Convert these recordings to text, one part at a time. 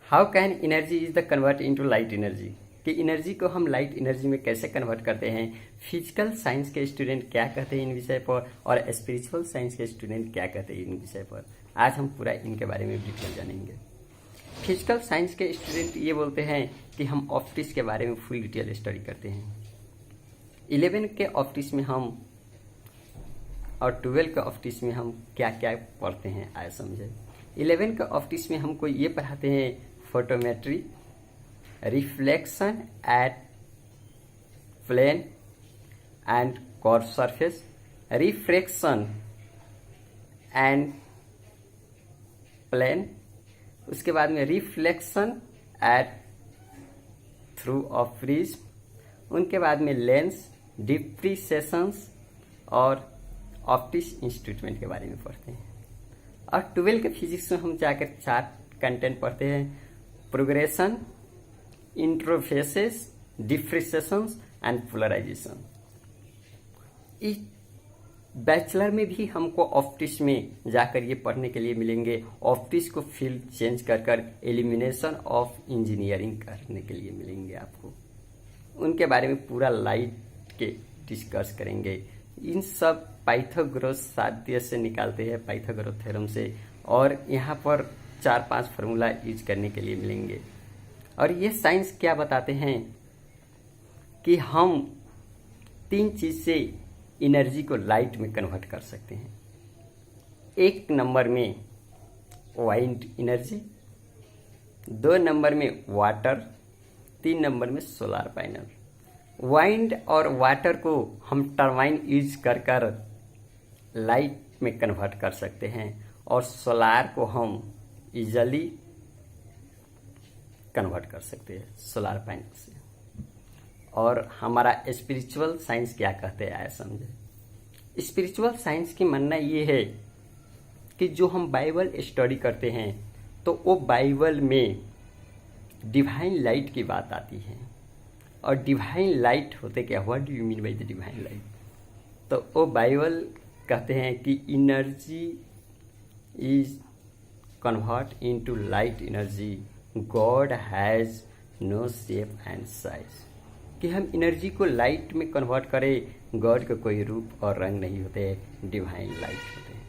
How can energy is the convert into light energy, कि energy को हम light energy में कैसे कन्वर्ट करते हैं। फिजिकल साइंस के स्टूडेंट क्या कहते हैं इन विषय पर, और स्पिरिचुअल साइंस के स्टूडेंट क्या कहते हैं इन विषय पर। आज हम पूरा इनके बारे में डिटेल जानेंगे। फिजिकल साइंस के स्टूडेंट ये बोलते हैं कि हम ऑप्टिक्स के बारे में फुल डिटेल स्टडी करते हैं। 11 के ऑप्टिक्स में हम और 12 के ऑप्टिक्स में हम क्या क्या पढ़ते हैं आए समझे। 11 के ऑप्टिक्स में हमको ये पढ़ाते हैं photometry, reflection at plane and curve surface, refraction and plane, उसके बाद में reflection at through of prism, उनके बाद में लेंस, डिप्रिसिएशंस और ऑप्टिक्स इंस्ट्रूमेंट के बारे में पढ़ते हैं। और 12 के फिजिक्स में हम जाकर 4 कंटेंट पढ़ते हैं, प्रोग्रेशन, इंटरफेसेस, डिफ्रेंशिएशंस एंड पोलराइजेशन। इस बैचलर में भी हमको ऑप्टिक्स में जाकर ये पढ़ने के लिए मिलेंगे। ऑप्टिक्स को फील्ड चेंज कर कर एलिमिनेशन ऑफ इंजीनियरिंग करने के लिए मिलेंगे आपको। उनके बारे में पूरा लाइट के डिस्कस करेंगे। इन सब पाइथागोरस साध्य से निकालते हैं, पाइथागोरस थ्योरम से, और यहाँ पर 4-5 फार्मूला यूज करने के लिए मिलेंगे। और ये साइंस क्या बताते हैं कि हम 3 चीज से एनर्जी को लाइट में कन्वर्ट कर सकते हैं। 1 नंबर में वाइंड एनर्जी, 2 नंबर में वाटर, 3 नंबर में सोलर पैनल। वाइंड और वाटर को हम टरबाइन यूज कर कर लाइट में कन्वर्ट कर सकते हैं, और सोलार को हम इजली कन्वर्ट कर सकते हैं सोलर पैनल से। और हमारा स्पिरिचुअल साइंस क्या कहते हैं आए समझे। स्पिरिचुअल साइंस की मानना ये है कि जो हम बाइबल स्टडी करते हैं तो वो बाइबल में डिवाइन लाइट की बात आती है। और डिवाइन लाइट होते क्या, what do you mean by the divine light, तो वो बाइबल कहते हैं कि energy is convert into light energy, God has no shape and size, कि हम एनर्जी को लाइट में कन्वर्ट करें। गॉड का कोई रूप और रंग नहीं होते, डिवाइन लाइट होते हैं।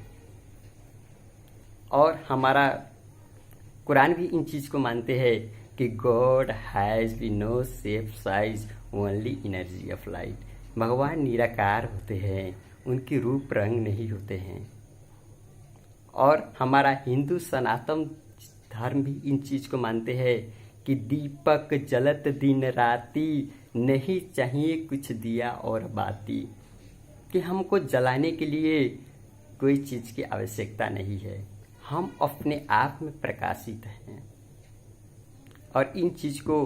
और हमारा कुरान भी इन चीज को मानते हैं कि God has be no shape size only energy of light. भगवान निराकार होते हैं, उनके रूप रंग नहीं होते हैं। और हमारा हिंदू सनातन धर्म भी इन चीज को मानते हैं कि दीपक जलत दिन राती, नहीं चाहिए कुछ दिया और बाती, कि हमको जलाने के लिए कोई चीज की आवश्यकता नहीं है, हम अपने आप में प्रकाशित हैं। और इन चीज को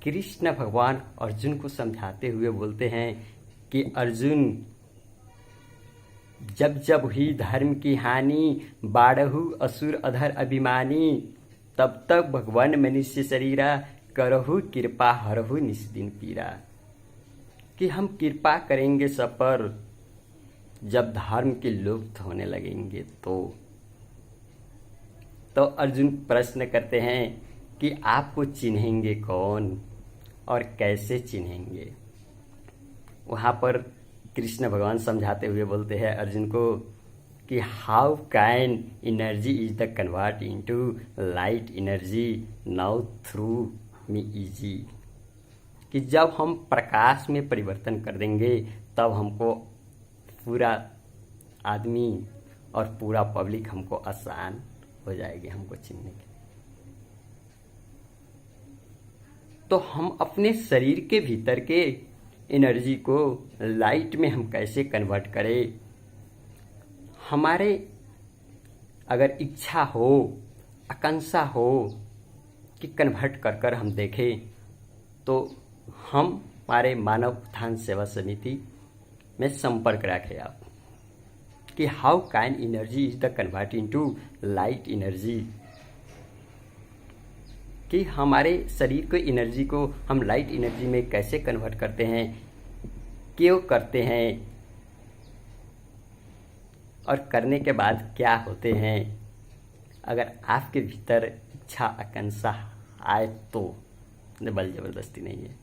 कृष्ण भगवान अर्जुन को समझाते हुए बोलते हैं कि अर्जुन, जब जब हुई धर्म की हानि, बाढ़हु असुर अधर अभिमानी, तब तक भगवान मनुष्य शरीरा, करहु कृपा हरहु निस्दिन पीरा, कि हम कृपा करेंगे सब पर जब धर्म के लुप्त होने लगेंगे तो अर्जुन प्रश्न करते हैं कि आपको चिन्हेंगे कौन और कैसे चिन्हेंगे। वहाँ पर कृष्ण भगवान समझाते हुए बोलते हैं अर्जुन को कि how can energy is the convert into light energy now through me easy, कि जब हम प्रकाश में परिवर्तन कर देंगे तब हमको पूरा आदमी और पूरा पब्लिक हमको आसान हो जाएगी हमको चिनने के। तो हम अपने शरीर के भीतर के एनर्जी को लाइट में हम कैसे कन्वर्ट करें। हमारे अगर इच्छा हो, आकांक्षा हो कि कन्वर्ट कर कर हम देखें, तो हम हमारे मानव उत्थान सेवा समिति में संपर्क रखें आप कि how can energy is the convert into light energy, कि हमारे शरीर को एनर्जी को हम लाइट एनर्जी में कैसे कन्वर्ट करते हैं, क्यों करते हैं, और करने के बाद क्या होते हैं। अगर आपके भीतर इच्छा आकांक्षा आए तो, बल जबरदस्ती नहीं है।